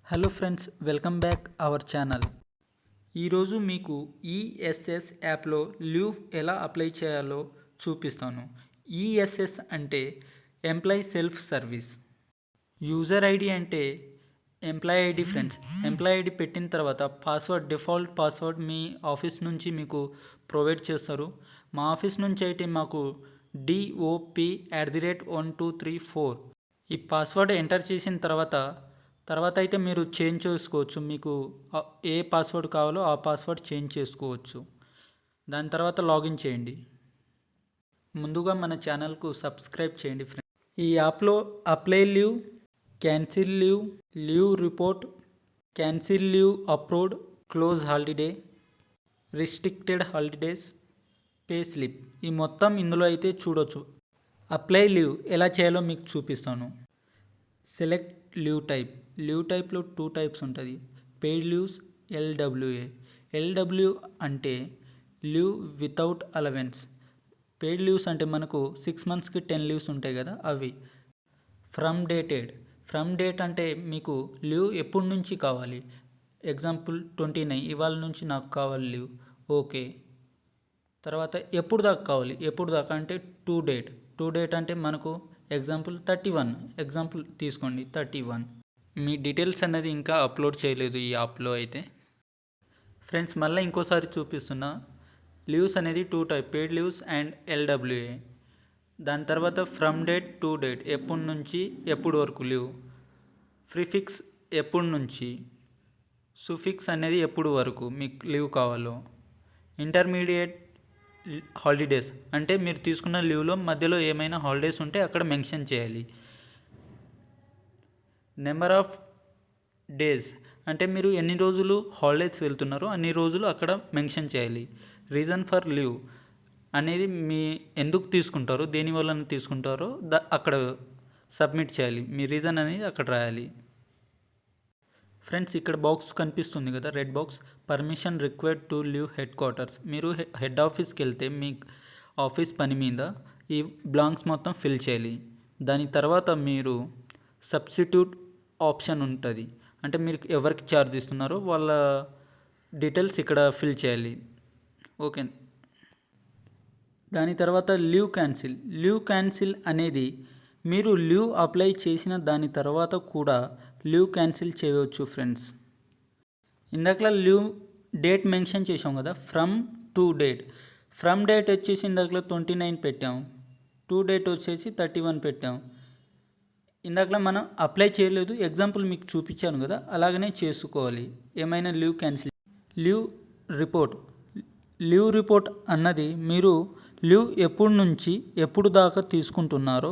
Hello friends, welcome back our channel. ఈరోజు మీకు ESS యాప్లో లీవ్ ఎలా అప్లై చేయాలో చూపిస్తాను. ఈఎస్ఎస్ అంటే employee self service. User ID అంటే employee ID friends. Employee ID పెట్టిన తర్వాత డిఫాల్ట్ పాస్వర్డ్ మీ ఆఫీస్ నుంచి మీకు ప్రొవైడ్ చేస్తారు. మా ఆఫీస్ నుంచి అయితే మాకు DOP@1234 ఈ పాస్వర్డ్ ఎంటర్ చేసిన తర్వాత అయితే మీరు చేంజ్ చేసుకోవచ్చు. మీకు ఏ పాస్వర్డ్ కావాలో ఆ పాస్వర్డ్ చేంజ్ చేసుకోవచ్చు. దాని తర్వాత లాగిన్ చేయండి. ముందుగా మన ఛానల్కు సబ్స్క్రైబ్ చేయండి ఫ్రెండ్స్. ఈ యాప్లో apply leave, cancel leave, leave report, cancel leave approved, close holiday, restricted holidays, pay slip ఈ మొత్తం ఇందులో అయితే చూడొచ్చు. అప్లై లీవ్ ఎలా చేయాలో మీకు చూపిస్తాను. సెలెక్ట్ లీవ్ టైప్లో 2 టైప్స్ ఉంటుంది. పెయిడ్ లీవ్స్, ఎల్డబ్ల్యూఏ అంటే leave without allowance. Paid leaves అంటే మనకు 6 మంత్స్కి 10 లీవ్స్ ఉంటాయి కదా, అవి. ఫ్రమ్ డేట్ అంటే మీకు లీవ్ ఎప్పటి నుంచి కావాలి. ఎగ్జాంపుల్ 29 ఇవాళ నుంచి నాకు కావాలి లీవ్, ఓకే. తర్వాత ఎప్పుడు దాకా కావాలి, అంటే టు డేట్ అంటే మనకు ఎగ్జాంపుల్ 31 ఎగ్జాంపుల్ తీసుకోండి, 31. మీ డీటెయిల్స్ అనేది ఇంకా అప్లోడ్ చేయలేదు ఈ యాప్లో అయితే. ఫ్రెండ్స్, మళ్ళీ ఇంకోసారి చూపిస్తున్నా. లీవ్స్ అనేది 2 టైప్, పెయిడ్ లీవ్స్ అండ్ ఎల్డబ్ల్యూఏ. దాని తర్వాత ఫ్రమ్ డేట్ టు డేట్, ఎప్పటి నుంచి ఎప్పుడు వరకు లీవ్. ప్రిఫిక్స్ ఎప్పటి నుంచి, సుఫిక్స్ అనేది ఎప్పుడు వరకు మీకు లీవ్ కావాలో. ఇంటర్మీడియట్ హాలిడేస్ అంటే మీరు తీసుకున్న లీవ్లో మధ్యలో ఏమైనా హాలిడేస్ ఉంటే అక్కడ మెన్షన్ చేయాలి. నెంబర్ ఆఫ్ డేస్ అంటే మీరు ఎన్ని రోజులు హాలిడేస్ వెళ్తున్నారో అన్ని రోజులు అక్కడ మెన్షన్ చేయాలి. రీజన్ ఫర్ లీవ్ అనేది మీ ఎందుకు తీసుకుంటారో, దేని వలన తీసుకుంటారో అక్కడ సబ్మిట్ చేయాలి. మీ రీజన్ అనేది అక్కడ రాయాలి. ఫ్రెండ్స్, ఇక్కడ బాక్స్ కనిపిస్తుంది కదా, red box, permission required to leave head quarters. మీరు హెడ్ ఆఫీస్కి వెళ్తే మీ ఆఫీస్ పని మీద ఈ బ్లాంక్స్ మొత్తం ఫిల్ చేయాలి. దాని తర్వాత మీరు సబ్స్టిట్యూట్ ఆప్షన్ ఉంటుంది. అంటే మీరు ఎవరికి ఛార్జ్ ఇస్తున్నారో వాళ్ళ డీటెయిల్స్ ఇక్కడ ఫిల్ చేయాలి, ఓకే. దాని తర్వాత లీవ్ క్యాన్సిల్ అనేది మీరు లీవ్ అప్లై చేసిన దాని తర్వాత కూడా లీవ్ క్యాన్సిల్ చేయవచ్చు ఫ్రెండ్స్. ఇందాక లీవ్ డేట్ మెన్షన్ చేసాం కదా, ఫ్రమ్ డేట్ వచ్చేసి ఇందాక 29 పెట్టాం, టు డేట్ వచ్చేసి 31 పెట్టాం. ఇందాక మనం అప్లై చేయలేదు, ఎగ్జాంపుల్ మీకు చూపించాను కదా, అలాగనే చేసుకోవాలి. ఏమైనా లీవ్ క్యాన్సిల్. లీవ్ రిపోర్ట్ అన్నది మీరు లీవ్ ఎప్పటి నుంచి ఎప్పుడు దాకా తీసుకుంటున్నారో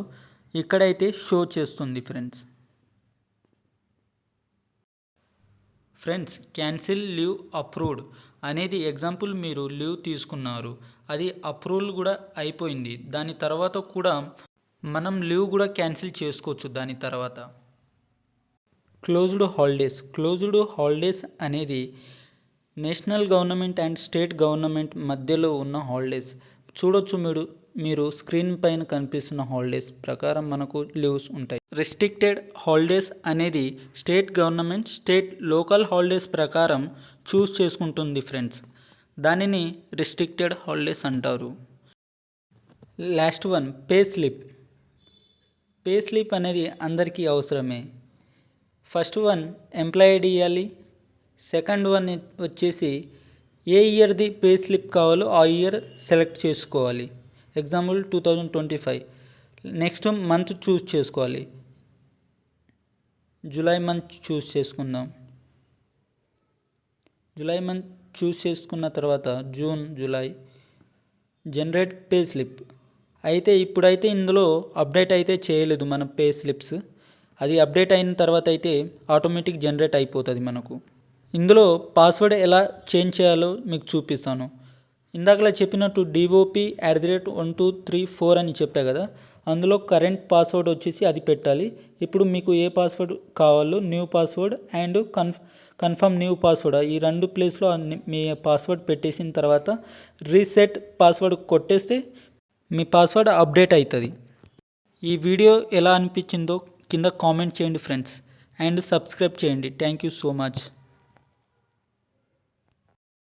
ఇక్కడైతే షో చేస్తుంది ఫ్రెండ్స్. క్యాన్సిల్ లీవ్ అప్రూవ్డ్ అనేది ఎగ్జాంపుల్ మీరు లీవ్ తీసుకున్నారు, అది అప్రూవల్ కూడా అయిపోయింది. దాని తర్వాత కూడా మనం లీవ్ కూడా క్యాన్సిల్ చేసుకోవచ్చు. దాని తర్వాత క్లోజ్డ్ హాలిడేస్ అనేది national government and state government మధ్యలో ఉన్న హాలిడేస్. చూడొచ్చు మీరు స్క్రీన్ పైన కనిపిస్తున్న హాలిడేస్ ప్రకారం మనకు లీవ్స్ ఉంటాయి. రిస్ట్రిక్టెడ్ హాలిడేస్ అనేది స్టేట్ గవర్నమెంట్ లోకల్ హాలిడేస్ ప్రకారం చూస్ చేసుకుంటుంది ఫ్రెండ్స్. దానిని రిస్ట్రిక్టెడ్ హాలిడేస్ అంటారు. లాస్ట్ వన్, పే స్లిప్ అనేది అందరికీ అవసరమే. ఫస్ట్ వన్ ఎంప్లాయీ ఐడి ఇవ్వాలి. సెకండ్ వన్ వచ్చేసి ఏ ఇయర్ది పే స్లిప్ కావాలో ఆ ఇయర్ సెలెక్ట్ చేసుకోవాలి. ఎగ్జాంపుల్ 2025. నెక్స్ట్ మంత్ చూస్ చేసుకోవాలి. జూలై మంత్ చూస్ చేసుకుందాం. జూలై మంత్ చూస్ చేసుకున్న తర్వాత జూలై జనరేట్ పే స్లిప్. అయితే ఇప్పుడైతే ఇందులో అప్డేట్ అయితే చేయలేదు మన పే స్లిప్స్. అది అప్డేట్ అయిన తర్వాత అయితే ఆటోమేటిక్ జనరేట్ అయిపోతుంది మనకు. ఇందులో పాస్వర్డ్ ఎలా చేంజ్ చేయాలో మీకు చూపిస్తాను. ఇందాకలా చెప్పినట్టు DOP@1234 అని చెప్పా కదా, అందులో కరెంట్ పాస్వర్డ్ వచ్చేసి అది పెట్టాలి. ఇప్పుడు మీకు ఏ పాస్వర్డ్ కావాలో new password and confirm new password ఈ 2 ప్లేస్లో మీ పాస్వర్డ్ పెట్టేసిన తర్వాత రీసెట్ పాస్వర్డ్ కొట్టేస్తే మీ పాస్వర్డ్ అప్డేట్ అవుతుంది. ఈ వీడియో ఎలా అనిపించిందో కింద కామెంట్ చేయండి ఫ్రెండ్స్. అండ్ సబ్స్క్రైబ్ చేయండి. Thank you so much.